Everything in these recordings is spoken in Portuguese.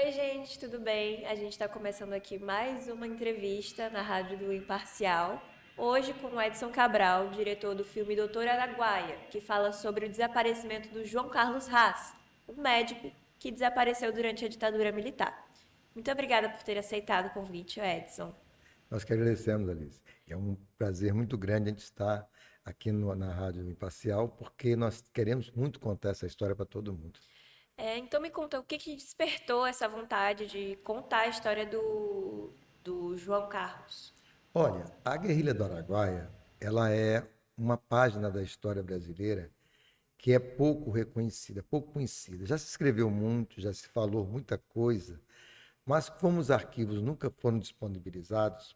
Oi, gente, tudo bem? A gente está começando aqui mais uma entrevista na Rádio do Imparcial. Hoje com o Edson Cabral, diretor do filme Doutor Araguaia, que fala sobre o desaparecimento do João Carlos Haas, um médico que desapareceu durante a ditadura militar. Muito obrigada por ter aceitado o convite, Edson. Nós que agradecemos, Alice. É um prazer muito grande a gente estar aqui na Rádio Imparcial, porque nós queremos muito contar essa história para todo mundo. Então me conta, o que que despertou essa vontade de contar a história do João Carlos? Olha, a Guerrilha do Araguaia, ela é uma página da história brasileira que é pouco reconhecida, pouco conhecida. Já se escreveu muito, já se falou muita coisa, mas como os arquivos nunca foram disponibilizados,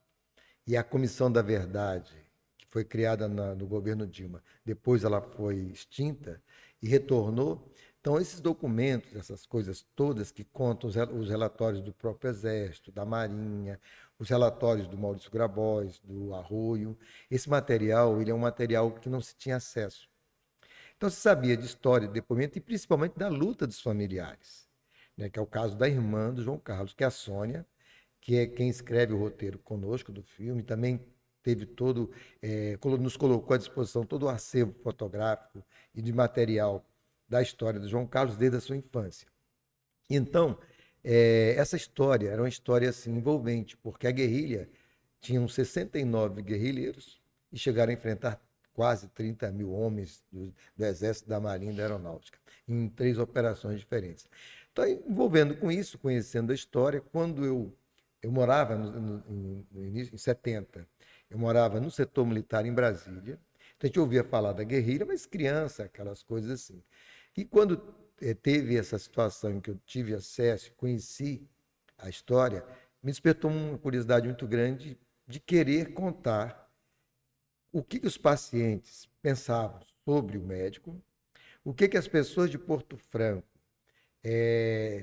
e a Comissão da Verdade, que foi criada no governo Dilma, depois ela foi extinta e retornou. Então, esses documentos, essas coisas todas que contam os relatórios do próprio Exército, da Marinha, os relatórios do Maurício Grabois, do Arroio, esse material ele é um material que não se tinha acesso. Então, se sabia de história, de depoimento e principalmente da luta dos familiares, né, que é o caso da irmã do João Carlos, que é a Sônia, que é quem escreve o roteiro conosco do filme, também teve todo, nos colocou à disposição todo o acervo fotográfico e de material da história do João Carlos desde a sua infância. Então, essa história era uma história assim, envolvente, porque a guerrilha tinham 69 guerrilheiros e chegaram a enfrentar quase 30 mil homens do Exército, da Marinha e da Aeronáutica, em 3 operações diferentes. Então, envolvendo com isso, conhecendo a história, quando eu morava no início, em 70, eu morava no setor militar em Brasília, então a gente ouvia falar da guerrilha, mas criança, aquelas coisas assim. E quando teve essa situação em que eu tive acesso, conheci a história, me despertou uma curiosidade muito grande de querer contar o que os pacientes pensavam sobre o médico, o que as pessoas de Porto Franco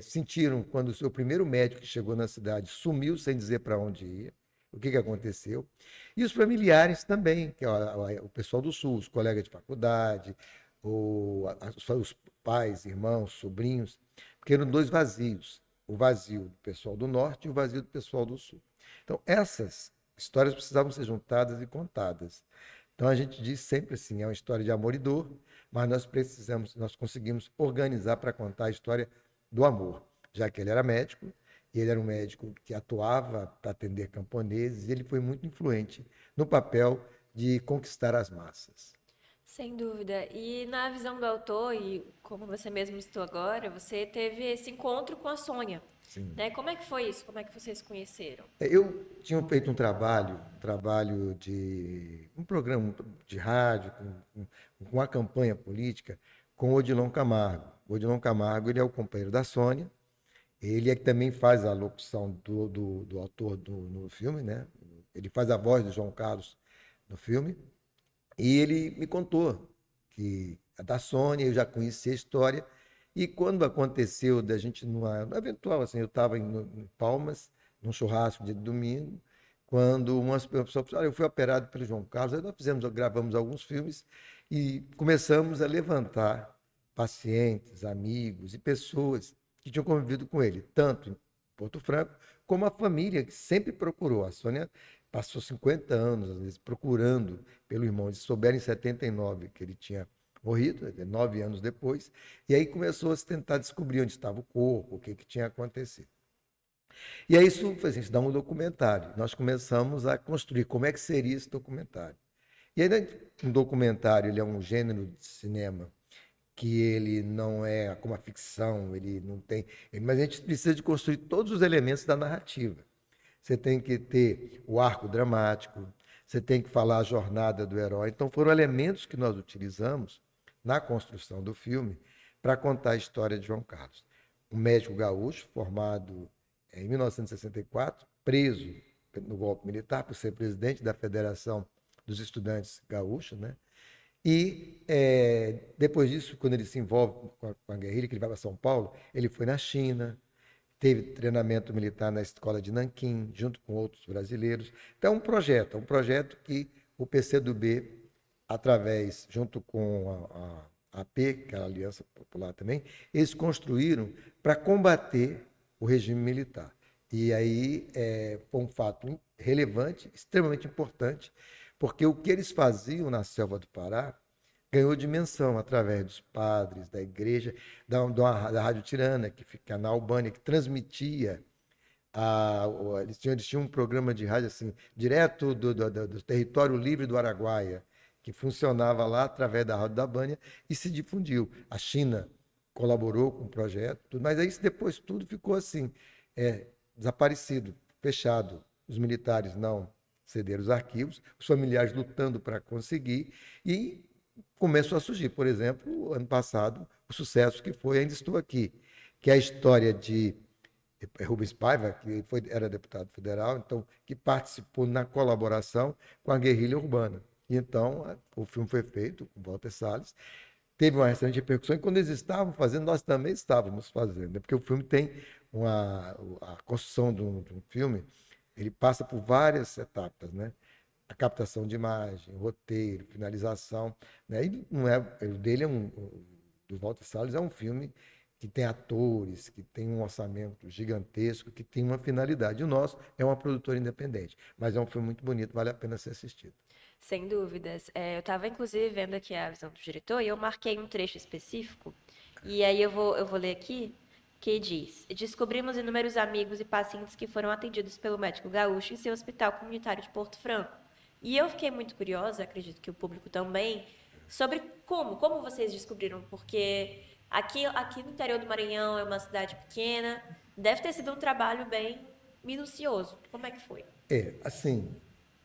sentiram quando o seu primeiro médico que chegou na cidade sumiu sem dizer para onde ia, o que aconteceu. E os familiares também, que é o pessoal do Sul, os colegas de faculdade, os pais, irmãos, sobrinhos, porque eram 2 vazios, o vazio do pessoal do Norte e o vazio do pessoal do Sul. Então, essas histórias precisavam ser juntadas e contadas. Então a gente diz sempre assim, é uma história de amor e dor, mas nós conseguimos organizar para contar a história do amor, já que ele era médico, e ele era um médico que atuava para atender camponeses, e ele foi muito influente no papel de conquistar as massas. Sem dúvida. E na visão do autor, e como você mesmo citou agora, você teve esse encontro com a Sônia, Sim. né? Como é que foi isso? Como é que vocês se conheceram? Eu tinha feito um trabalho de um programa de rádio, com uma campanha política, com o Odilon Camargo. O Odilon Camargo ele é o companheiro da Sônia, ele é que também faz a locução do autor no filme, né? Ele faz a voz do João Carlos no filme. E ele me contou que a da Sônia, eu já conhecia a história. E quando aconteceu da gente, numa eventual, assim, eu estava em Palmas, num churrasco de domingo, quando umas pessoas falaram, eu fui operado pelo João Carlos, aí nós gravamos alguns filmes e começamos a levantar pacientes, amigos e pessoas que tinham convivido com ele, tanto em Porto Franco, como a família que sempre procurou. A Sônia passou 50 anos, às vezes, procurando pelo irmão. Eles souberam em 79 que ele tinha morrido, 9 anos depois, e aí começou a se tentar descobrir onde estava o corpo, o que tinha acontecido. E aí isso fez a gente dar um documentário. Nós começamos a construir como é que seria esse documentário. E aí, né, um documentário ele é um gênero de cinema que ele não é como a ficção, ele não tem. Mas a gente precisa de construir todos os elementos da narrativa. Você tem que ter o arco dramático, você tem que falar a jornada do herói. Então, foram elementos que nós utilizamos na construção do filme para contar a história de João Carlos. Um médico gaúcho, formado em 1964, preso no golpe militar por ser presidente da Federação dos Estudantes Gaúchos, né? E depois disso, quando ele se envolve com a guerrilha, que ele vai para São Paulo, ele foi na China, teve treinamento militar na escola de Nanquim, junto com outros brasileiros. Então, é um projeto que o PCdoB, através, junto com a AP, que é a Aliança Popular também, eles construíram para combater o regime militar. E aí foi um fato relevante, extremamente importante, porque o que eles faziam na selva do Pará ganhou dimensão através dos padres, da igreja, da Rádio Tirana, que fica na Albânia, que transmitia eles tinham um programa de rádio assim, direto do território livre do Araguaia, que funcionava lá através da Rádio da Albânia e se difundiu. A China colaborou com o projeto, mas aí depois tudo ficou assim, desaparecido, fechado. Os militares não cederam os arquivos, os familiares lutando para conseguir, e começou a surgir, por exemplo, ano passado, o sucesso que foi Ainda Estou Aqui, que é a história de Rubens Paiva, que era deputado federal, então que participou na colaboração com a guerrilha urbana. E então o filme foi feito com Walter Salles, teve uma excelente repercussão, e quando eles estavam fazendo, nós também estávamos fazendo, né? Porque o filme tem a construção de um filme, ele passa por várias etapas, né? A captação de imagem, roteiro, finalização, né? E não é, o dele do Walter Salles é um filme que tem atores, que tem um orçamento gigantesco, que tem uma finalidade. O nosso é uma produtora independente, mas é um filme muito bonito, vale a pena ser assistido. Sem dúvidas. Eu estava, inclusive, vendo aqui a visão do diretor e eu marquei um trecho específico. E aí eu vou ler aqui, que diz: Descobrimos inúmeros amigos e pacientes que foram atendidos pelo médico gaúcho em seu hospital comunitário de Porto Franco. E eu fiquei muito curiosa, acredito que o público também, sobre como vocês descobriram, porque aqui no interior do Maranhão é uma cidade pequena, deve ter sido um trabalho bem minucioso. Como é que foi? Assim,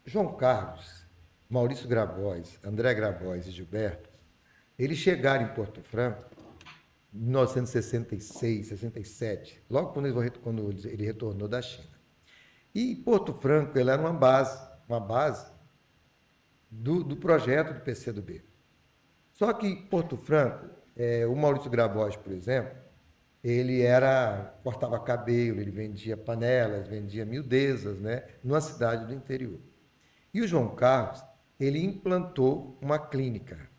João Carlos, Maurício Grabois, André Grabois e Gilberto, eles chegaram em Porto Franco em 1966, 67, logo quando ele retornou da China. E Porto Franco, ele era uma base do projeto do PCdoB. Só que Porto Franco, o Maurício Grabois, por exemplo, cortava cabelo, ele vendia panelas, vendia miudezas, né, numa cidade do interior. E o João Carlos, ele implantou uma clínica.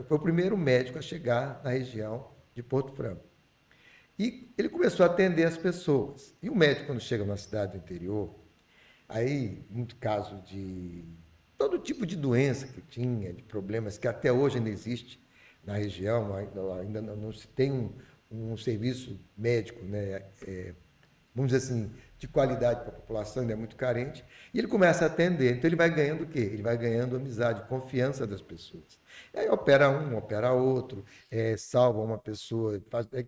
Foi o primeiro médico a chegar na região de Porto Franco. E ele começou a atender as pessoas. E o médico, quando chega na cidade do interior, aí, muito caso de todo tipo de doença que tinha, de problemas que até hoje ainda existe na região, ainda não se tem um serviço médico, né, vamos dizer assim, de qualidade para a população, ainda é muito carente, e ele começa a atender. Então ele vai ganhando o quê? Ele vai ganhando amizade, confiança das pessoas. E aí opera um, opera outro, salva uma pessoa,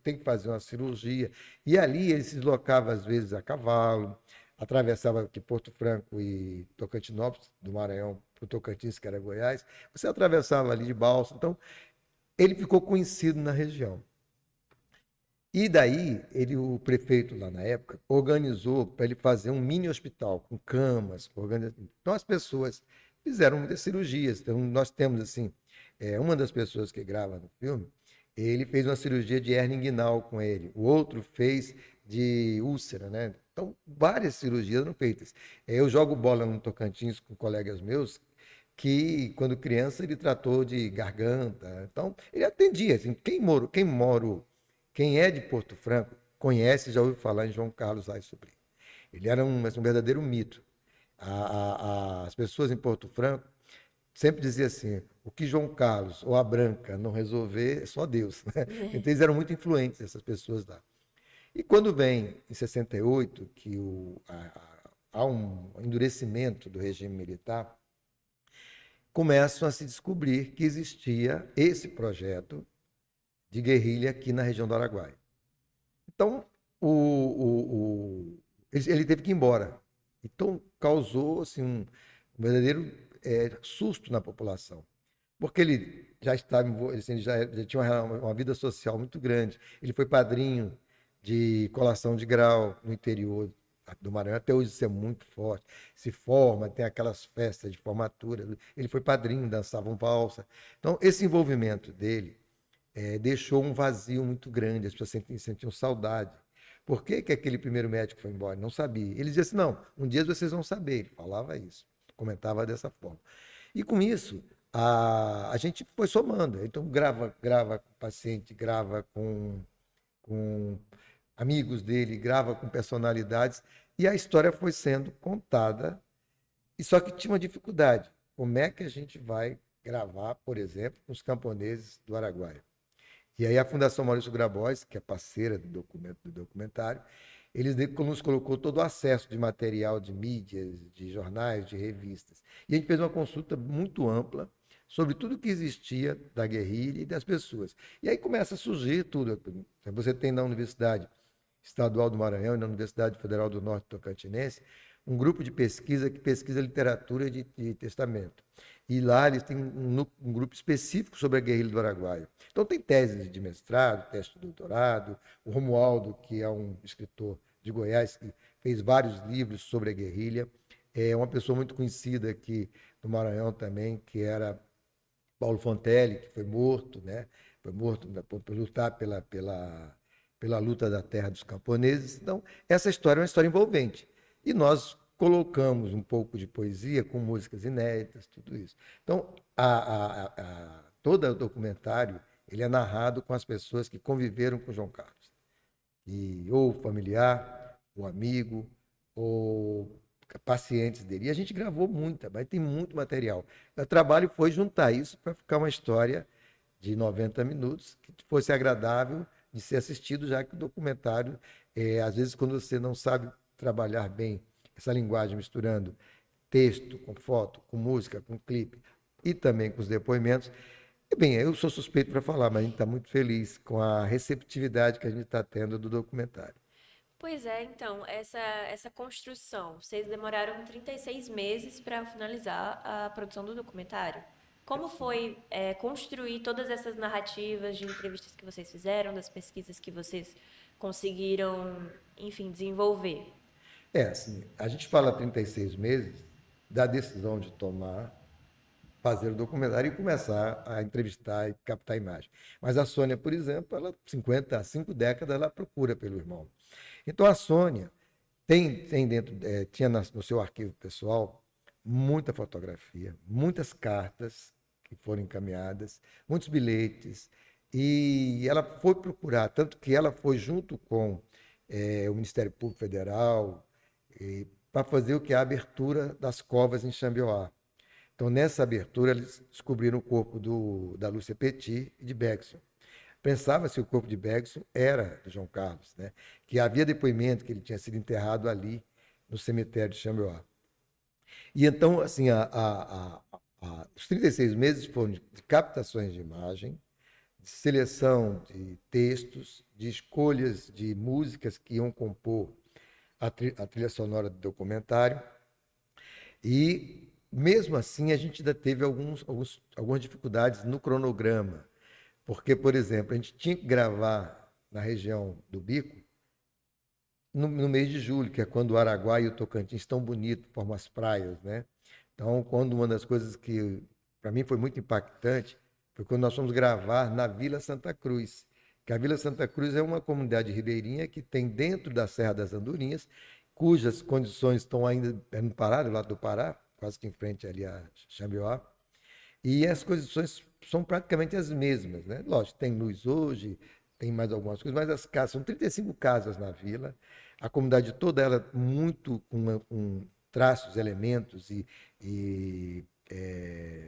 tem que fazer uma cirurgia. E ali ele se deslocava, às vezes, a cavalo, atravessava aqui Porto Franco e Tocantinópolis, do Maranhão para o Tocantins, que era Goiás, você atravessava ali de balsa. Então, ele ficou conhecido na região. E daí, o prefeito lá na época organizou para ele fazer um mini hospital com camas. Então as pessoas fizeram muitas cirurgias. Então nós temos assim, uma das pessoas que grava no filme, ele fez uma cirurgia de hernia inguinal com ele. O outro fez de úlcera, né? Então várias cirurgias eram feitas. Eu jogo bola no Tocantins com colegas meus que quando criança ele tratou de garganta. Então ele atendia. Assim, quem é de Porto Franco conhece, já ouviu falar em João Carlos Aires Sobrinho. Ele era um verdadeiro mito. As pessoas em Porto Franco sempre diziam assim: o que João Carlos ou a Branca não resolver, é só Deus. Né? Então eles eram muito influentes, essas pessoas lá. E quando vem em 68, que há um endurecimento do regime militar, começam a se descobrir que existia esse projeto de guerrilha aqui na região do Araguaia. Então, ele teve que ir embora. Então, causou assim, um verdadeiro susto na população. Porque ele já estava, assim, ele já tinha uma vida social muito grande. Ele foi padrinho de colação de grau no interior do Maranhão. Até hoje isso é muito forte. Se forma, tem aquelas festas de formatura. Ele foi padrinho, dançava um valsa. Então, esse envolvimento dele deixou um vazio muito grande, as pessoas sentiam saudade. Por que, que aquele primeiro médico foi embora? Não sabia. Ele dizia assim: não, um dia vocês vão saber. Ele falava isso, comentava dessa forma. E com isso, a gente foi somando. Então, grava com o paciente, grava com amigos dele, grava com personalidades, e a história foi sendo contada, e só que tinha uma dificuldade. Como é que a gente vai gravar, por exemplo, com os camponeses do Araguaia? E aí a Fundação Maurício Grabois, que é parceira do documentário, nos colocou todo o acesso de material de mídias, de jornais, de revistas. E a gente fez uma consulta muito ampla sobre tudo que existia da guerrilha e das pessoas. E aí começa a surgir tudo. Você tem na Universidade Estadual do Maranhão e na Universidade Federal do Norte Tocantinense um grupo de pesquisa que pesquisa literatura de testamento. E lá eles têm um grupo específico sobre a guerrilha do Araguaia. Então tem teses de mestrado, tese de doutorado. O Romualdo, que é um escritor de Goiás, que fez vários livros sobre a guerrilha, é uma pessoa muito conhecida aqui no Maranhão também, que era Paulo Fontelli, que foi morto, né? Foi morto por lutar pela luta da terra dos camponeses. Então, essa história é uma história envolvente. E nós colocamos um pouco de poesia com músicas inéditas, tudo isso. Então, todo o documentário ele é narrado com as pessoas que conviveram com João Carlos. E, ou familiar, ou amigo, ou pacientes dele. E a gente gravou muita, mas tem muito material. O trabalho foi juntar isso para ficar uma história de 90 minutos que fosse agradável de ser assistido, já que o documentário, às vezes, quando você não sabe trabalhar bem essa linguagem misturando texto com foto, com música, com clipe e também com os depoimentos, bem, eu sou suspeito para falar, mas a gente está muito feliz com a receptividade que a gente está tendo do documentário. Pois é, então, essa construção, vocês demoraram 36 meses para finalizar a produção do documentário. Como foi, construir todas essas narrativas de entrevistas que vocês fizeram, das pesquisas que vocês conseguiram, enfim, desenvolver? Assim, a gente fala 36 meses da decisão de fazer o documentário e começar a entrevistar e captar imagem. Mas a Sônia, por exemplo, ela 55 décadas ela procura pelo irmão. Então a Sônia tem dentro, tinha no seu arquivo pessoal muita fotografia, muitas cartas que foram encaminhadas, muitos bilhetes, e ela foi procurar, tanto que ela foi junto com o Ministério Público Federal para fazer o que é a abertura das covas em Xambioá. Então, nessa abertura, eles descobriram o corpo da Lúcia Petit e de Begson. Pensava-se que o corpo de Begson era de João Carlos, né? Que havia depoimento que ele tinha sido enterrado ali no cemitério de Xambioá. E então, assim, os 36 meses foram de captações de imagem, de seleção de textos, de escolhas de músicas que iam compor a trilha sonora do documentário. E, mesmo assim, a gente ainda teve algumas dificuldades no cronograma. Porque, por exemplo, a gente tinha que gravar na região do Bico no mês de julho, que é quando o Araguaia e o Tocantins estão bonitos, formam as praias, né? Então, quando uma das coisas que para mim foi muito impactante foi quando nós fomos gravar na Vila Santa Cruz, que a Vila Santa Cruz é uma comunidade ribeirinha que tem dentro da Serra das Andorinhas, cujas condições estão ainda no Pará, do lado do Pará, quase que em frente ali a Xambioá, e as condições são praticamente as mesmas, né? Lógico, tem luz hoje, tem mais algumas coisas, mas as casas, são 35 casas na vila, a comunidade toda ela muito com traços, elementos e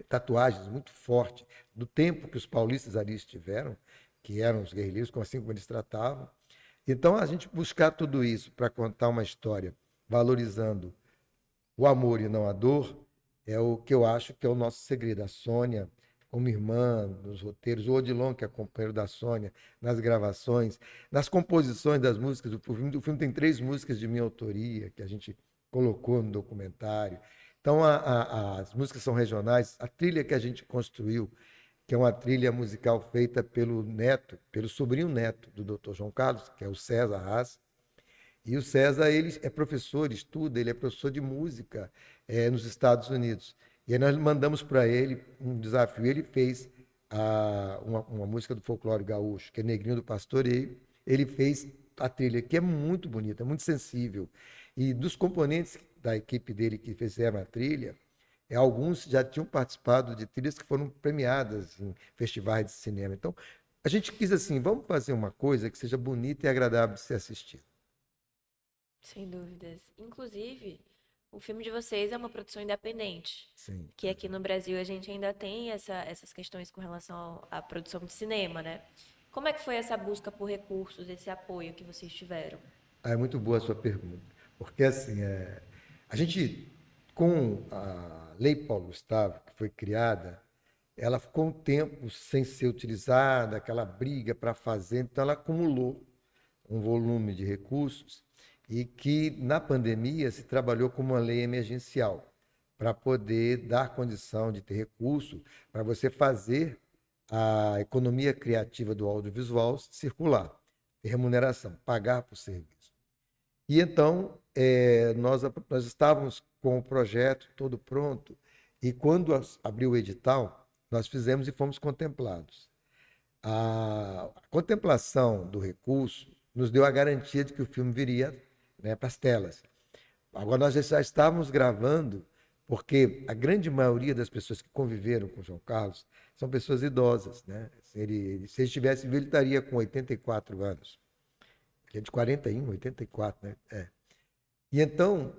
tatuagens muito fortes do tempo que os paulistas ali estiveram, que eram os guerrilheiros, assim como eles tratavam. Então, a gente buscar tudo isso para contar uma história valorizando o amor e não a dor, é o que eu acho que é o nosso segredo. A Sônia, como irmã, nos roteiros, o Odilon, que é companheiro da Sônia, nas gravações, nas composições das músicas. O filme tem 3 músicas de minha autoria, que a gente colocou no documentário. Então, as músicas são regionais. A trilha que a gente construiu, que é uma trilha musical feita pelo neto, pelo sobrinho neto do Dr. João Carlos, que é o César Haas, e o César, ele é professor, estuda, ele é professor de música nos Estados Unidos. E aí nós mandamos para ele um desafio. Ele fez uma música do folclore gaúcho, que é Negrinho do Pastoreio. Ele fez a trilha, que é muito bonita, muito sensível. E dos componentes da equipe dele que fizeram a trilha, alguns já tinham participado de trilhas que foram premiadas em festivais de cinema. Então, A gente quis assim, vamos fazer uma coisa que seja bonita e agradável de ser assistida. Sem dúvidas. Inclusive, o filme de vocês é uma produção independente, Sim. que aqui no Brasil a gente ainda tem essas questões com relação à produção de cinema, né? Como é que foi essa busca por recursos, esse apoio que vocês tiveram? Ah, é muito boa a sua pergunta. Porque assim, a gente, com a Lei Paulo Gustavo, que foi criada, ela ficou um tempo sem ser utilizada, aquela briga para fazer, então ela acumulou um volume de recursos e que na pandemia se trabalhou como uma lei emergencial para poder dar condição de ter recurso para você fazer a economia criativa do audiovisual circular, ter remuneração, pagar por serviço. E então nós estávamos com o projeto todo pronto e quando abriu o edital, nós fizemos e fomos contemplados. A contemplação do recurso nos deu a garantia de que o filme viria, né, para as telas. Agora, nós já estávamos gravando, porque a grande maioria das pessoas que conviveram com o João Carlos são pessoas idosas. Né? Se ele estivesse vivo, ele estaria com 84 anos. Ele é de 41, 84, né? E então,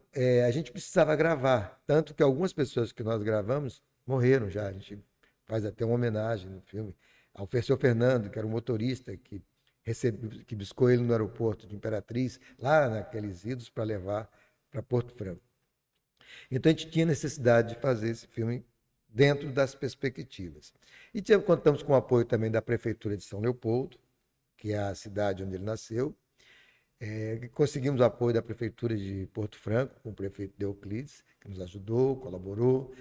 a gente precisava gravar. Tanto que algumas pessoas que nós gravamos morreram já. A gente faz até uma homenagem no filme ao Seu Fernando, que era o motorista que buscou ele no aeroporto de Imperatriz, lá naqueles idos para levar para Porto Franco. Então a gente tinha necessidade de fazer esse filme dentro das perspectivas. E contamos com o apoio também da Prefeitura de São Leopoldo, que é a cidade onde ele nasceu. Conseguimos o apoio da Prefeitura de Porto Franco, com o prefeito Deoclides, que nos ajudou, colaborou,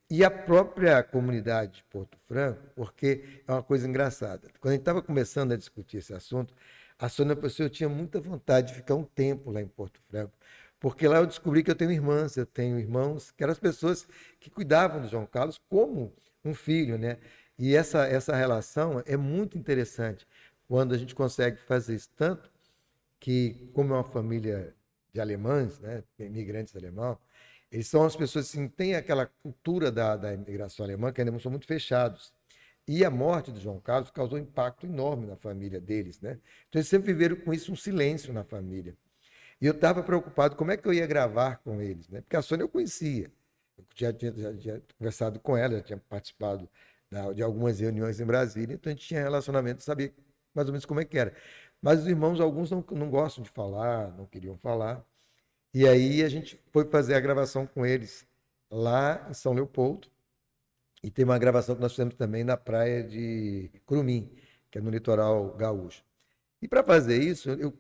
e a própria comunidade de Porto Franco, porque é uma coisa engraçada. Quando a gente estava começando a discutir esse assunto, a Sônia Pessoa tinha muita vontade de ficar um tempo lá em Porto Franco, porque lá eu descobri que eu tenho irmãs, eu tenho irmãos, que eram as pessoas que cuidavam do João Carlos como um filho, né? E essa relação é muito interessante quando a gente consegue fazer isso. Tanto que, como é uma família de alemães, né, imigrantes alemãos, eles são as pessoas que assim, têm aquela cultura da imigração alemã, que ainda não são muito fechados. E a morte de João Carlos causou um impacto enorme na família deles. Né? Então, eles sempre viveram com isso um silêncio na família. E eu estava preocupado como é que eu ia gravar com eles, né? Porque a Sônia eu conhecia. Eu já tinha conversado com ela, já tinha participado de algumas reuniões em Brasília, então a gente tinha relacionamento, sabia mais ou menos como é que era. Mas os irmãos, alguns não gostam de falar, não queriam falar. E aí a gente foi fazer a gravação com eles lá em São Leopoldo. E tem uma gravação que nós fizemos também na praia de Curumim, que é no litoral gaúcho. E para fazer isso, eu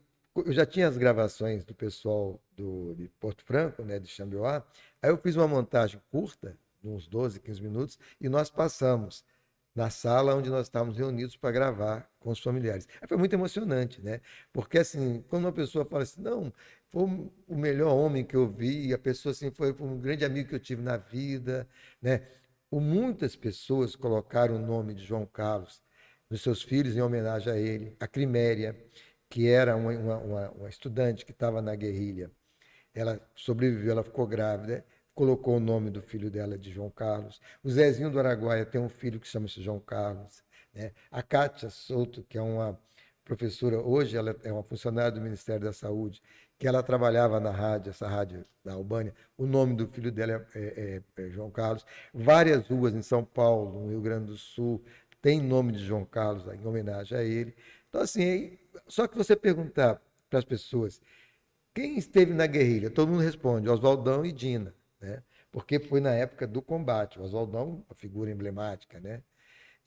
já tinha as gravações do pessoal de Porto Franco, né, de Xambioá. Aí eu fiz uma montagem curta, de uns 12, 15 minutos, e nós passamos na sala onde nós estávamos reunidos para gravar com os familiares. Aí foi muito emocionante, né? Porque assim, quando uma pessoa fala assim, não, foi o melhor homem que eu vi, a pessoa assim foi um grande amigo que eu tive na vida, né? Muitas pessoas colocaram o nome de João Carlos nos seus filhos em homenagem a ele. A Criméria, que era uma estudante que estava na guerrilha, ela sobreviveu, ela ficou grávida, colocou o nome do filho dela de João Carlos. O Zezinho do Araguaia tem um filho que chama-se João Carlos. Né? A Cátia Souto, que é uma professora, hoje ela é uma funcionária do Ministério da Saúde, que ela trabalhava na rádio, essa rádio da Albânia, o nome do filho dela é João Carlos. Várias ruas em São Paulo, no Rio Grande do Sul, tem nome de João Carlos em homenagem a ele. Então, assim, só que você perguntar para as pessoas quem esteve na guerrilha, todo mundo responde, Oswaldão e Dina, né? Porque foi na época do combate. O Oswaldão, uma figura emblemática, né?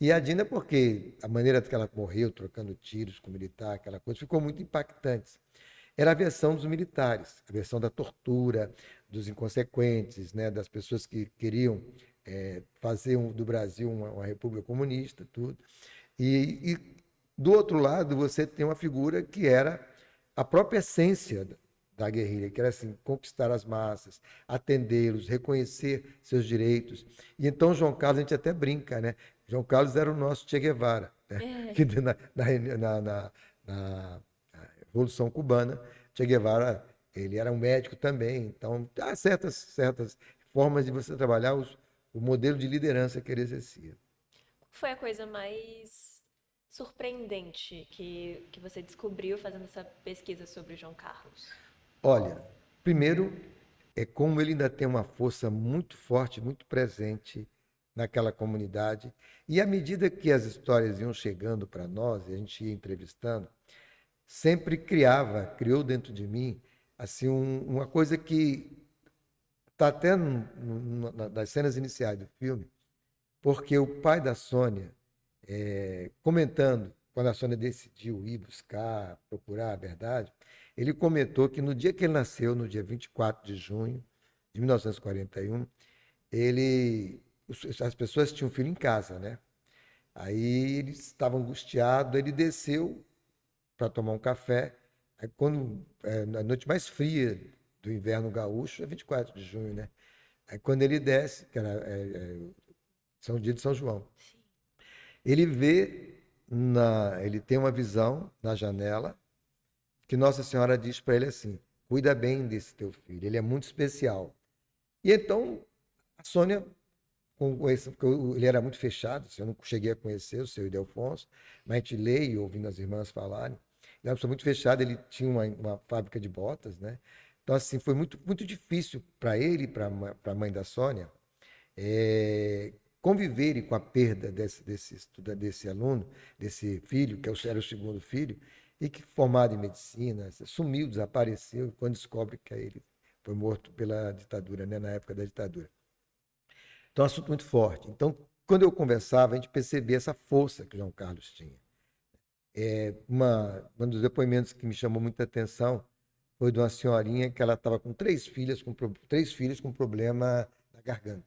E a Dina, porque a maneira que ela morreu, trocando tiros com o militar, aquela coisa, ficou muito impactante. Era a versão dos militares, a versão da tortura, dos inconsequentes, né? Das pessoas que queriam fazer do Brasil uma república comunista, tudo. E do outro lado, você tem uma figura que era a própria essência da guerrilha, que era assim, conquistar as massas, atendê-los, reconhecer seus direitos. E então João Carlos, a gente até brinca, né? João Carlos era o nosso Che Guevara, né? Que É. na Revolução Cubana, Che Guevara, ele era um médico também, então há certas formas de você trabalhar o modelo de liderança que ele exercia. Qual foi a coisa mais surpreendente que você descobriu fazendo essa pesquisa sobre o João Carlos? Olha, primeiro é como ele ainda tem uma força muito forte, muito presente naquela comunidade. E à medida que as histórias iam chegando para nós, e a gente ia entrevistando, sempre criou dentro de mim assim uma coisa que está até nas cenas iniciais do filme, porque o pai da Sônia, comentando, quando a Sônia decidiu ir buscar, procurar a verdade, ele comentou que no dia que ele nasceu, no dia 24 de junho de 1941, as pessoas tinham um filho em casa, né? Aí eles estavam angustiados, ele desceu para tomar um café. Aí na noite mais fria do inverno gaúcho, é 24 de junho, né? Aí quando ele desce, que era São dia de São João, Sim. ele ele tem uma visão na janela que Nossa Senhora diz para ele assim: cuida bem desse teu filho, ele é muito especial. E então a Sônia, porque ele era muito fechado, assim, eu não cheguei a conhecer o seu Ildefonso, mas a gente lê e ouvindo as irmãs falarem. Ele era uma pessoa muito fechada, ele tinha uma fábrica de botas, né? Então, assim, foi muito difícil para ele e para a mãe da Sônia é, conviverem com a perda desse aluno, desse filho, era o segundo filho, e que formado em medicina, sumiu, desapareceu, quando descobre que ele foi morto pela ditadura, né, na época da ditadura. Então, é um assunto muito forte. Então, quando eu conversava, a gente percebia essa força que o João Carlos tinha. Um dos depoimentos que me chamou muita atenção foi de uma senhorinha que ela estava com três filhos com problema na garganta.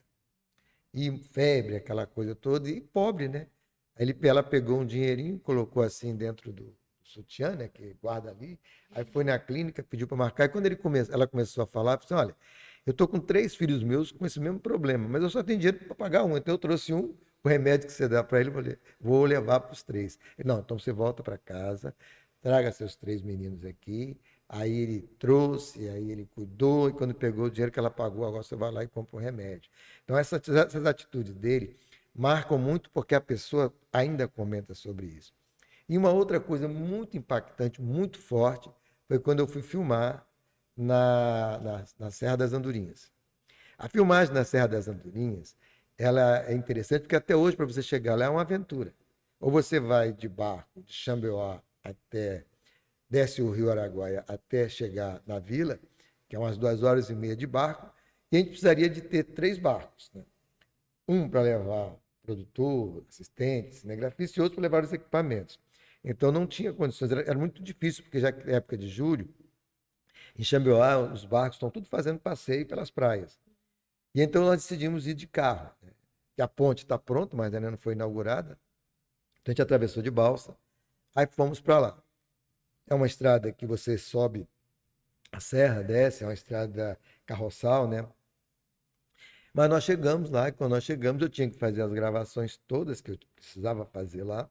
E febre, aquela coisa toda, e pobre, né? Ela pegou um dinheirinho, colocou assim dentro do sutiã, né, que guarda ali, aí foi na clínica, pediu para marcar, e quando ela começou a falar, falou assim, olha, eu estou com três filhos meus com esse mesmo problema, mas eu só tenho dinheiro para pagar um, então eu trouxe um, o remédio que você dá para ele, eu falei, vou levar para os três. Ele, não, então você volta para casa, traga seus três meninos aqui. Aí ele trouxe, aí ele cuidou, e quando pegou o dinheiro que ela pagou, agora você vai lá e compra um remédio. Então, essas atitudes dele marcam muito porque a pessoa ainda comenta sobre isso. E uma outra coisa muito impactante, muito forte, foi quando eu fui filmar na Serra das Andorinhas. A filmagem na Serra das Andorinhas, ela é interessante porque até hoje, para você chegar lá, é uma aventura. Ou você vai de barco de Xambioá desce o Rio Araguaia até chegar na vila, que é umas 2 horas e meia de barco, e a gente precisaria de ter três barcos, né? Um para levar produtor, assistente, cinegrafista, e outro para levar os equipamentos. Então não tinha condições, era muito difícil, porque já que é época de julho, em Xambioá, os barcos estão tudo fazendo passeio pelas praias. E então nós decidimos ir de carro, né? Que a ponte está pronta, mas ainda não foi inaugurada. Então a gente atravessou de balsa, aí fomos para lá. É uma estrada que você sobe a serra, desce, é uma estrada carroçal, né? Mas nós chegamos lá, e quando nós chegamos, eu tinha que fazer as gravações todas que eu precisava fazer lá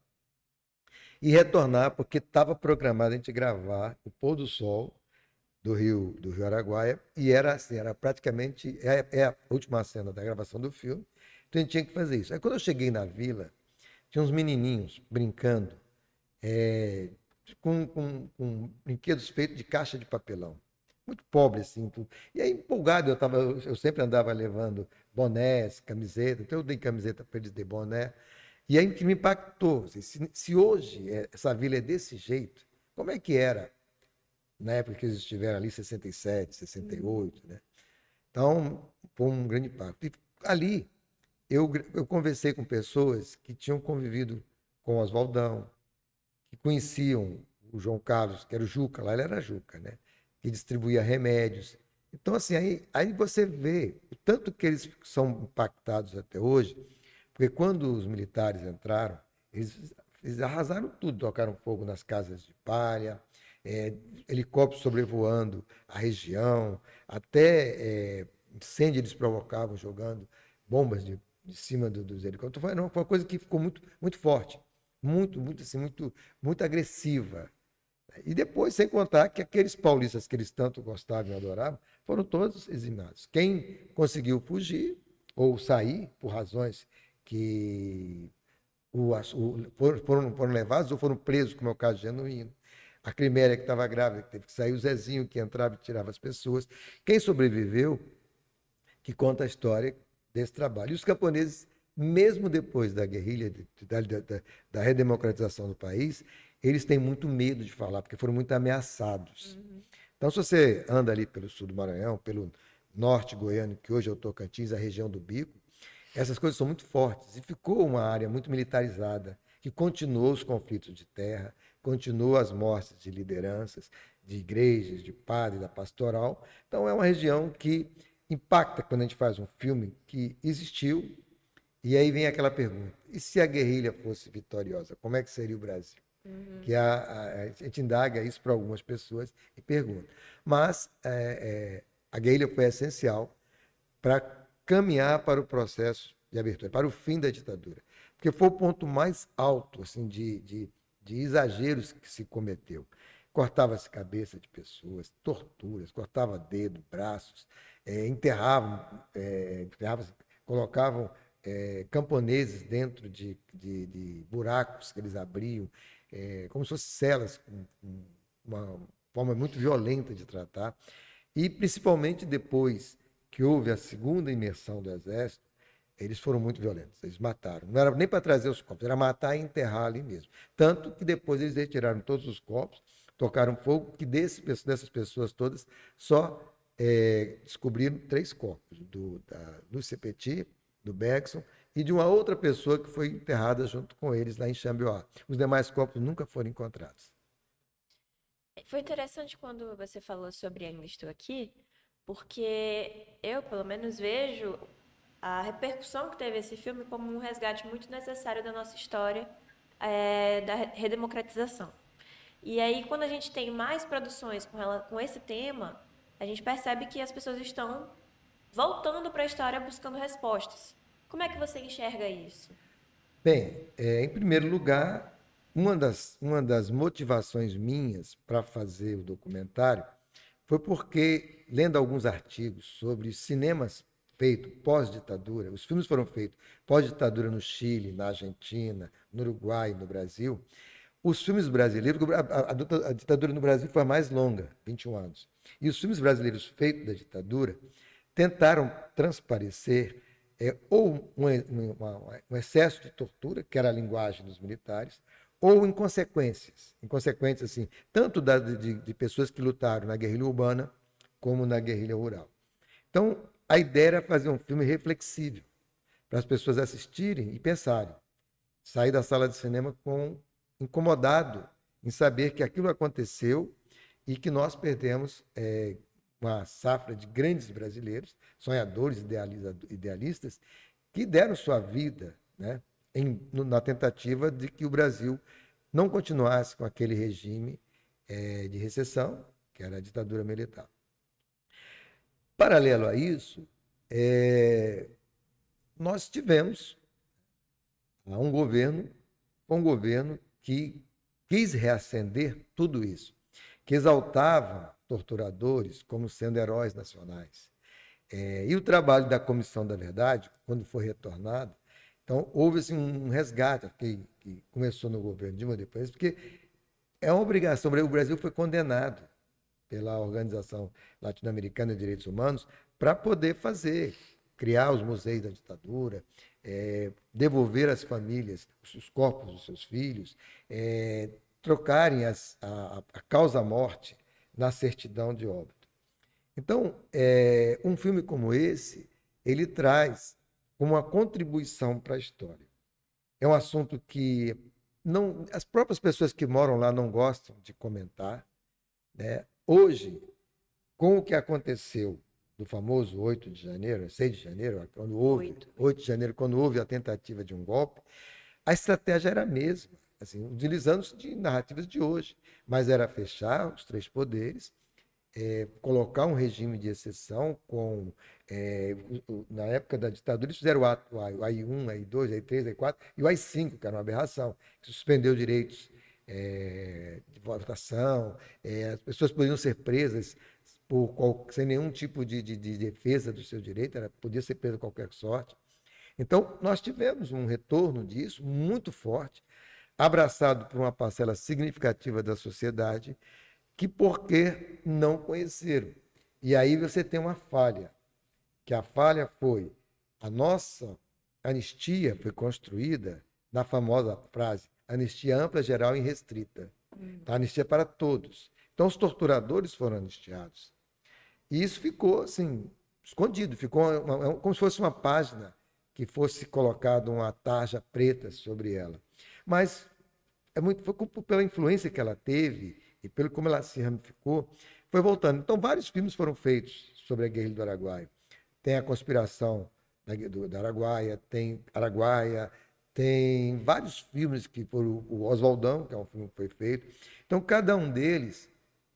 e retornar, porque estava programado a gente gravar o pôr do sol do Rio Araguaia, e era assim, era praticamente a última cena da gravação do filme, então a gente tinha que fazer isso. Aí quando eu cheguei na vila, tinha uns menininhos brincando, é, com brinquedos feitos de caixa de papelão. Muito pobre, assim. Tudo. E aí, empolgado, eu sempre andava levando bonés, camiseta, então eu dei camiseta para eles, dei boné. E aí que me impactou. Assim, se hoje essa vila é desse jeito, como é que era na época que eles estiveram ali, 67, 68, né? Então, foi um grande impacto. E ali, eu conversei com pessoas que tinham convivido com o Oswaldão, que conheciam o João Carlos, que era o Juca, lá ele era Juca, né? Que distribuía remédios. Então, assim, aí você vê o tanto que eles são impactados até hoje, porque quando os militares entraram, eles arrasaram tudo, tocaram fogo nas casas de palha, é, helicópteros sobrevoando a região, até incêndio eles provocavam jogando bombas de cima dos helicópteros. Foi uma coisa que ficou muito forte, muito, assim, muito agressiva. E depois, sem contar que aqueles paulistas que eles tanto gostavam e adoravam, foram todos exilados. Quem conseguiu fugir ou sair por razões que foram levados ou foram presos, como é o caso de Genuíno. A Criméria, que estava grávida, que teve que sair, o Zezinho, que entrava e tirava as pessoas. Quem sobreviveu, que conta a história desse trabalho. E os camponeses, mesmo depois da guerrilha, da redemocratização do país, eles têm muito medo de falar, porque foram muito ameaçados. Então, se você anda ali pelo sul do Maranhão, pelo norte goiano, que hoje é o Tocantins, a região do Bico, essas coisas são muito fortes. E ficou uma área muito militarizada, que continuou os conflitos de terra, continuou as mortes de lideranças, de igrejas, de padres, da pastoral. Então, é uma região que impacta quando a gente faz um filme que existiu, e aí vem aquela pergunta: e se a guerrilha fosse vitoriosa, como é que seria o Brasil? Que a gente indaga isso para algumas pessoas e pergunta. Mas a guerrilha foi essencial para caminhar para o processo de abertura, para o fim da ditadura. Porque foi o ponto mais alto assim, de exageros que se cometeu. Cortava-se cabeça de pessoas, torturas, cortava dedo, braços, enterravam, colocavam camponeses dentro de buracos que eles abriam, como se fossem celas, com uma forma muito violenta de tratar. E principalmente depois que houve a segunda imersão do Exército, eles foram muito violentos. Eles mataram. Não era nem para trazer os corpos, era matar e enterrar ali mesmo. Tanto que depois eles retiraram todos os corpos, tocaram fogo, que dessas pessoas todas só descobriram 3 corpos: do Sepeti, do Bergson e de uma outra pessoa que foi enterrada junto com eles lá em Xambioá. Os demais corpos nunca foram encontrados. Foi interessante quando você falou sobre Ainda Estou Aqui, porque eu, pelo menos, vejo a repercussão que teve esse filme como um resgate muito necessário da nossa história, da redemocratização. E aí, quando a gente tem mais produções com esse tema, a gente percebe que as pessoas estão voltando para a história buscando respostas. Como é que você enxerga isso? Bem, em primeiro lugar, uma das motivações minhas para fazer o documentário foi porque, lendo alguns artigos sobre cinemas feitos pós-ditadura, os filmes foram feitos pós-ditadura no Chile, na Argentina, no Uruguai, no Brasil. Os filmes brasileiros, a ditadura no Brasil foi a mais longa, 21 anos. E os filmes brasileiros feitos da ditadura tentaram transparecer ou um excesso de tortura, que era a linguagem dos militares, ou inconsequências assim, tanto de pessoas que lutaram na guerrilha urbana como na guerrilha rural. Então, a ideia era fazer um filme reflexível, para as pessoas assistirem e pensarem, sair da sala de cinema incomodado em saber que aquilo aconteceu e que nós perdemos uma safra de grandes brasileiros, sonhadores, idealistas, que deram sua vida, né, na tentativa de que o Brasil não continuasse com aquele regime de recessão, que era a ditadura militar. Paralelo a isso, nós tivemos um governo que quis reacender tudo isso, que exaltava torturadores como sendo heróis nacionais. E o trabalho da Comissão da Verdade, quando foi retornado, então houve assim, um resgate que começou no governo Dilma depois, porque é uma obrigação. O Brasil foi condenado pela Organização Latino-Americana de Direitos Humanos para poder criar os museus da ditadura, devolver às famílias os corpos dos seus filhos, trocarem a causa-morte na certidão de óbito. Então, um filme como esse, ele traz uma contribuição para a história. É um assunto que as próprias pessoas que moram lá não gostam de comentar, né? Hoje, com o que aconteceu do famoso 8 de janeiro, 6 de janeiro, quando houve, 8 de janeiro, quando houve a tentativa de um golpe, a estratégia era a mesma, assim, utilizando-se de narrativas de hoje, mas era fechar os 3 poderes, colocar um regime de exceção na época da ditadura, eles fizeram o AI-1, AI-2, AI-3, AI-4 e o AI-5, que era uma aberração, que suspendeu direitos de votação, as pessoas podiam ser presas sem nenhum tipo de defesa do seu direito, podia ser presa de qualquer sorte. Então, nós tivemos um retorno disso muito forte, abraçado por uma parcela significativa da sociedade, que por que não conheceram. E aí você tem uma falha, que a falha foi a nossa anistia foi construída na famosa frase anistia ampla, geral e restrita. A anistia para todos. Então, os torturadores foram anistiados. E isso ficou assim, escondido, ficou como se fosse uma página que fosse colocada uma tarja preta sobre ela. Mas foi pela influência que ela teve e pelo como ela se ramificou, foi voltando. Então, vários filmes foram feitos sobre a guerrilha do Araguaia. Tem a conspiração da Araguaia, tem vários filmes que foram o Oswaldão, que é um filme que foi feito. Então, cada um deles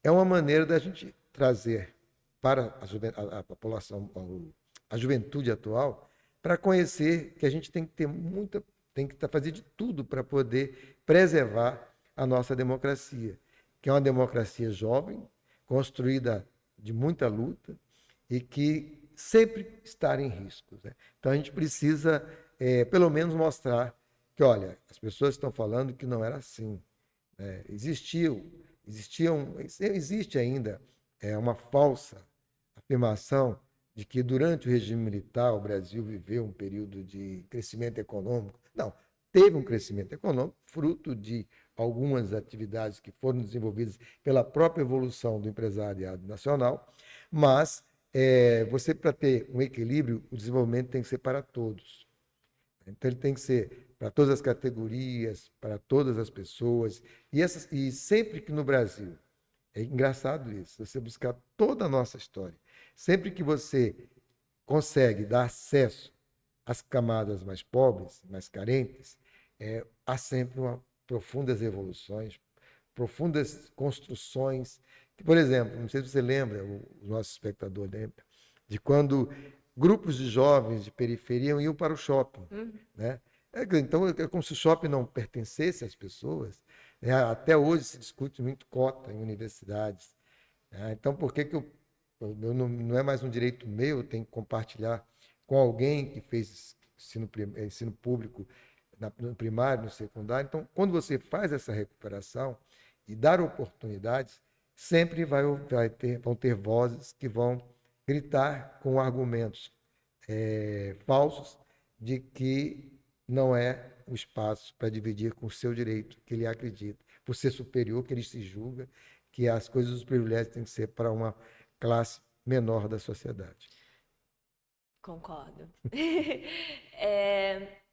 é uma maneira da gente trazer para a população, a juventude atual, para conhecer que a gente tem que ter muita, tem que fazer de tudo para poder preservar a nossa democracia, que é uma democracia jovem, construída de muita luta e que sempre está em riscos, né? Então a gente precisa, pelo menos, mostrar que, olha, as pessoas estão falando que não era assim. Existe ainda uma falsa afirmação de que durante o regime militar o Brasil viveu um período de crescimento econômico. Não, teve um crescimento econômico fruto de algumas atividades que foram desenvolvidas pela própria evolução do empresariado nacional, mas você, para ter um equilíbrio, o desenvolvimento tem que ser para todos. Então, ele tem que ser para todas as categorias, para todas as pessoas. E sempre que no Brasil, é engraçado isso, você buscar toda a nossa história, sempre que você consegue dar acesso às camadas mais pobres, mais carentes, há sempre profundas evoluções, profundas construções. Por exemplo, não sei se você lembra, o nosso espectador lembra, de quando grupos de jovens de periferia iam para o shopping, né? Então, é como se o shopping não pertencesse às pessoas, né? Até hoje se discute muito cota em universidades, né? Então, por que não é mais um direito meu, eu tenho que compartilhar com alguém que fez ensino público no primário, no secundário? Então, quando você faz essa recuperação e dar oportunidades, sempre vão ter vozes que vão gritar com argumentos falsos de que não é o espaço para dividir com o seu direito, que ele acredita, por ser superior, que ele se julga, que as coisas dos privilégios têm que ser para uma classe menor da sociedade. Concordo.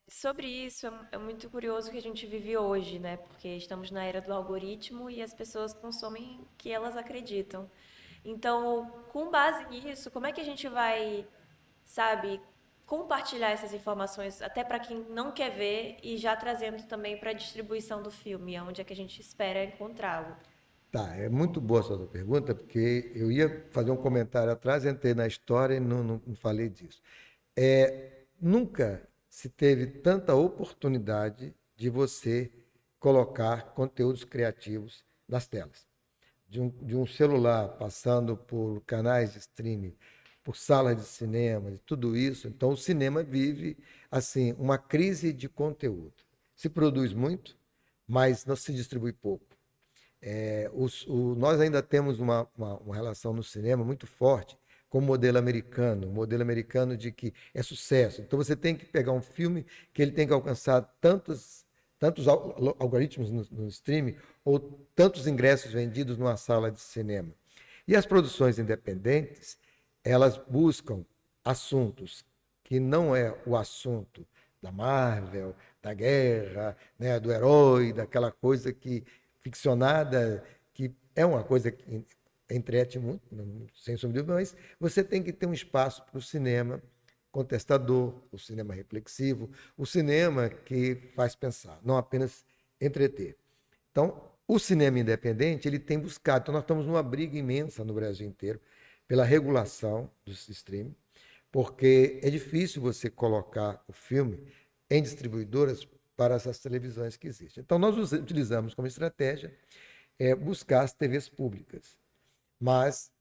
Sobre isso, é muito curioso que a gente vive hoje, né? Porque estamos na era do algoritmo e as pessoas consomem o que elas acreditam. Então, com base nisso, como é que a gente vai, sabe, compartilhar essas informações até para quem não quer ver e já trazendo também para a distribuição do filme, onde é que a gente espera encontrá-lo? Tá, é muito boa a sua pergunta, porque eu ia fazer um comentário atrás, entrei na história e não falei disso. Nunca se teve tanta oportunidade de você colocar conteúdos criativos nas telas. De um celular, passando por canais de streaming, por salas de cinema, de tudo isso. Então, o cinema vive assim uma crise de conteúdo. Se produz muito, mas não se distribui pouco. Nós ainda temos uma relação no cinema muito forte com o modelo americano de que é sucesso. Então você tem que pegar um filme que ele tem que alcançar tantos algoritmos no streaming ou tantos ingressos vendidos numa sala de cinema. E as produções independentes, elas buscam assuntos que não é o assunto da Marvel, da guerra, né, do herói, daquela coisa que ficcionada, que é uma coisa que entrete muito, sem sombra de dúvida, mas você tem que ter um espaço para o cinema contestador, o cinema reflexivo, o cinema que faz pensar, não apenas entreter. Então, o cinema independente, ele tem buscado, então nós estamos numa briga imensa no Brasil inteiro pela regulação dos streaming, porque é difícil você colocar o filme em distribuidoras para essas televisões que existem. Então, nós utilizamos como estratégia buscar as TVs públicas. Mas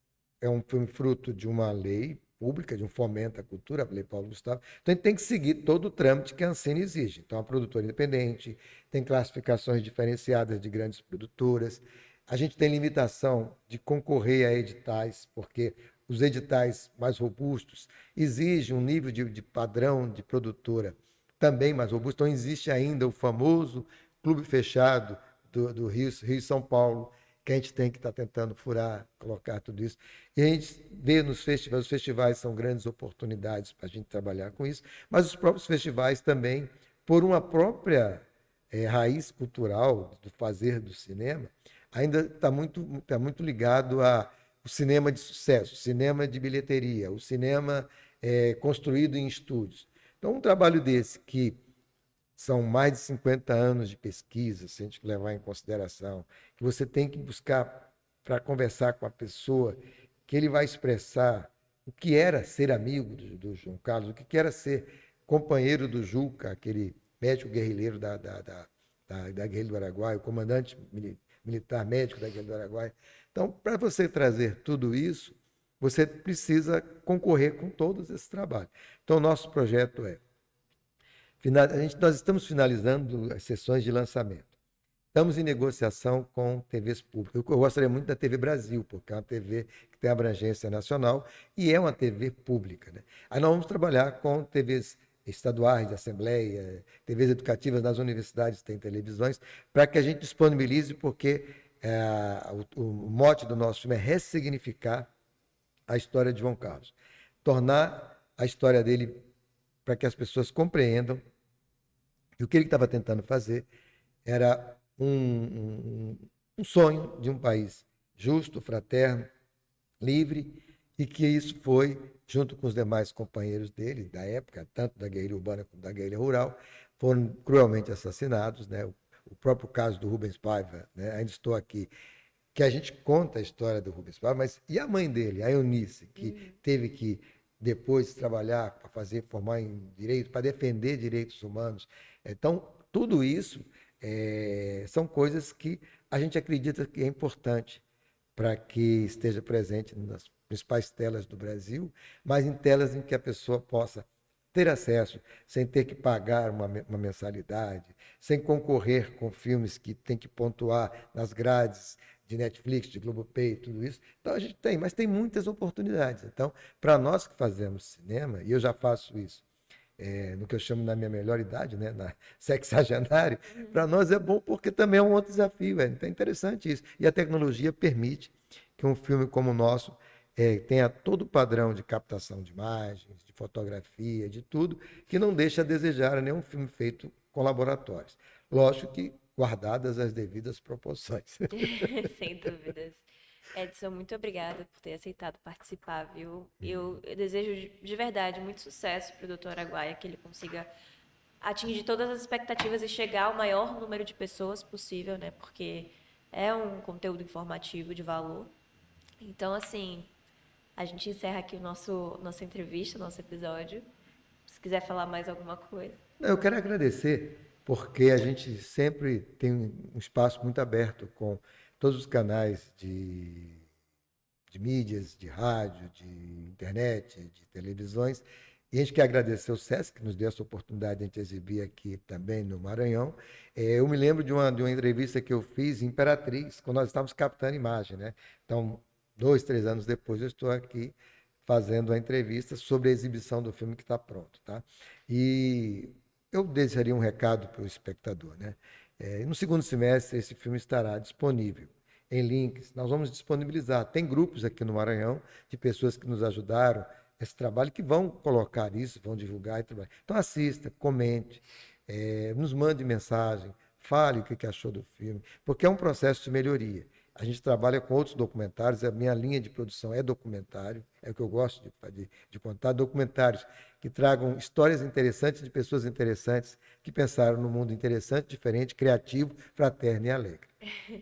é um filme fruto de uma lei pública, de um fomento à cultura, a Lei Paulo Gustavo. Então, a gente tem que seguir todo o trâmite que a Ancine exige. Então, a produtora independente, tem classificações diferenciadas de grandes produtoras. A gente tem limitação de concorrer a editais, porque os editais mais robustos exigem um nível de padrão de produtora também mais robusto. Então, existe ainda o famoso clube fechado do Rio e São Paulo, que a gente tem que estar tentando furar, colocar tudo isso. E a gente vê nos festivais, os festivais são grandes oportunidades para a gente trabalhar com isso, mas os próprios festivais também, por uma própria raiz cultural do fazer do cinema, ainda tá muito ligado a o cinema de sucesso, o cinema de bilheteria, o cinema construído em estúdios. Então, um trabalho desse, que são mais de 50 anos de pesquisa, se a gente levar em consideração, que você tem que buscar para conversar com a pessoa, que ele vai expressar o que era ser amigo do João Carlos, o que era ser companheiro do Juca, aquele médico guerrilheiro da Guerrilha do Araguaia, o comandante militar médico da Guerrilha do Araguaia. Então, para você trazer tudo isso, você precisa concorrer com todos esses trabalhos. Então, o nosso projeto nós estamos finalizando as sessões de lançamento. Estamos em negociação com TVs públicas. Eu gostaria muito da TV Brasil, porque é uma TV que tem abrangência nacional e é uma TV pública, né? Aí nós vamos trabalhar com TVs estaduais, de assembleia, TVs educativas nas universidades, tem televisões, para que a gente disponibilize, porque o mote do nosso filme é ressignificar a história de João Carlos. Tornar a história dele para que as pessoas compreendam que o que ele estava tentando fazer era um sonho de um país justo, fraterno, livre, e que isso foi, junto com os demais companheiros dele, da época, tanto da guerrilha urbana como da guerrilha rural, foram cruelmente assassinados, né? O próprio caso do Rubens Paiva, né? Ainda estou aqui, que a gente conta a história do Rubens Paiva, mas e a mãe dele, a Eunice, que teve que depois trabalhar para formar em direito, para defender direitos humanos. Então, tudo isso são coisas que a gente acredita que é importante para que esteja presente nas principais telas do Brasil, mas em telas em que a pessoa possa ter acesso, sem ter que pagar uma mensalidade, sem concorrer com filmes que tem que pontuar nas grades de Netflix, de Globoplay, tudo isso. Então a gente tem, mas tem muitas oportunidades. Então, para nós que fazemos cinema, e eu já faço isso no que eu chamo na minha melhor idade, né, na sexagenário, para nós é bom porque também é um outro desafio. Então é interessante isso. E a tecnologia permite que um filme como o nosso tenha todo o padrão de captação de imagens, de fotografia, de tudo, que não deixa a desejar a nenhum filme feito com laboratórios. Lógico que guardadas as devidas proporções. Sem dúvidas. Edson, muito obrigada por ter aceitado participar, viu? Eu desejo de verdade muito sucesso para o Doutor Araguaia, que ele consiga atingir todas as expectativas e chegar ao maior número de pessoas possível, né? Porque é um conteúdo informativo de valor. Então, assim, a gente encerra aqui nossa entrevista, nosso episódio. Se quiser falar mais alguma coisa. Eu quero agradecer, porque a gente sempre tem um espaço muito aberto com todos os canais de mídias, de rádio, de internet, de televisões. E a gente quer agradecer o SESC, que nos deu essa oportunidade de a gente exibir aqui também no Maranhão. Eu me lembro de uma entrevista que eu fiz em Imperatriz, quando nós estávamos captando imagem, né? Então, 2, 3 anos depois, eu estou aqui fazendo a entrevista sobre a exibição do filme que está pronto, tá? E eu deixaria um recado para o espectador, né? No segundo semestre, esse filme estará disponível em links. Nós vamos disponibilizar. Tem grupos aqui no Maranhão de pessoas que nos ajudaram esse trabalho, que vão colocar isso, vão divulgar e trabalhar. Então assista, comente, nos mande mensagem, fale o que achou do filme, porque é um processo de melhoria. A gente trabalha com outros documentários, a minha linha de produção é documentário, é o que eu gosto de contar, documentários que tragam histórias interessantes de pessoas interessantes que pensaram no mundo interessante, diferente, criativo, fraterno e alegre.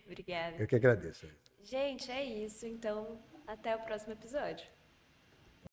Obrigada. Eu que agradeço. Gente, é isso. Então, até o próximo episódio.